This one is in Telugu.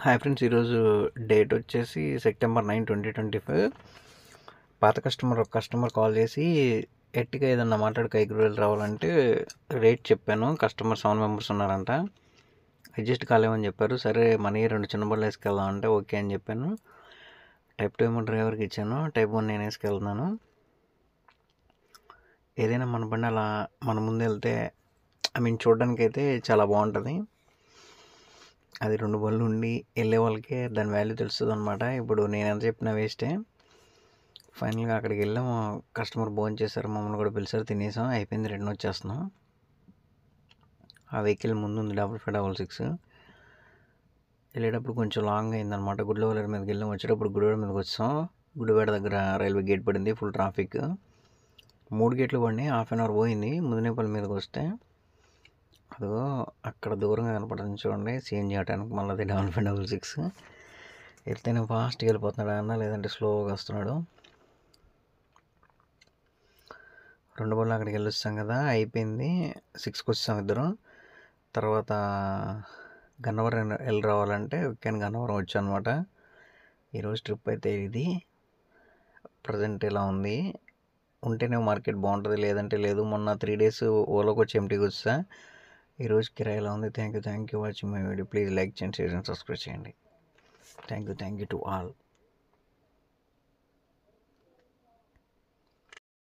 హాయ్ ఫ్రెండ్స్, ఈరోజు డేట్ వచ్చేసి సెప్టెంబర్ 9, 2025. పాత ఒక కస్టమర్ కాల్ చేసి ఎట్టిగా ఏదన్నా మాట్లాడి కైకులు రావాలంటే రేట్ చెప్పాను. కస్టమర్ 7 మెంబర్స్ ఉన్నారంట. అడ్జస్ట్ కాలేమని చెప్పారు. సరే మనీ 2 చిన్న బండ్లు వేసుకెళ్దాం అంటే ఓకే అని చెప్పాను. టైప్ 2 ఏమో డ్రైవర్కి ఇచ్చాను, టైప్ 1 నేను వేసుకెళ్తున్నాను. ఏదైనా మన బండి అలా మన ముందు వెళ్తే చూడడానికి అయితే చాలా బాగుంటుంది. అది 2 బళ్ళు ఉండి వెళ్ళే వాళ్ళకే దాని వాల్యూ తెలుస్తుంది అనమాట. ఇప్పుడు నేను ఎంత చెప్పినా వేస్టే. ఫైనల్గా అక్కడికి వెళ్ళాము. కస్టమర్ భోజనం చేశారు, మమ్మల్ని కూడా పిలిచారు, తినేసాం. అయిపోయింది, రిటర్న్ వచ్చేస్తున్నాం. ఆ వెహికల్ ముందు ఉంది 5566. వెళ్ళేటప్పుడు కొంచెం లాంగ్ అయిందనమాట. గుడివాడ మీదకి వెళ్ళాం. వచ్చేటప్పుడు గుడివాడ మీదకి వచ్చాం. గుడివాడ దగ్గర రైల్వే గేట్ పడింది, ఫుల్ ట్రాఫిక్. 3 గేట్లు పడినాయి, హాఫ్ అన్ అవర్ పోయింది. ముదినేపల్లి మీదకి వస్తే అదిగో అక్కడ దూరంగా కనపడుతుంది చూడండి, సిఎన్జి ఆటానికి. మళ్ళీ అది 5566 వెళ్తేనే ఫాస్ట్గా వెళ్ళిపోతున్నాడు అన్న, లేదంటే స్లోగా వస్తున్నాడు. 2 బళ్ళు అక్కడికి వెళ్ళి వస్తాం కదా, అయిపోయింది. 6కి వచ్చాం ఇద్దరం. తర్వాత గన్నవరం వెళ్ళి రావాలంటే కానీ గన్నవరం వచ్చాం అనమాట. ఈరోజు ట్రిప్ అయితే ఇది. ప్రజెంట్ ఇలా ఉంది. ఉంటేనే మార్కెట్ బాగుంటుంది, లేదంటే లేదు. మొన్న 3 days ఓలోకి వచ్చి ఎంటీకి వచ్చా. ఈరోజు కిరాయి ఎలా ఉంది. Thank you watching my video. Please like చేయండి, షేర్ అండ్ సబ్స్క్రైబ్ చేయండి. Thank you to all.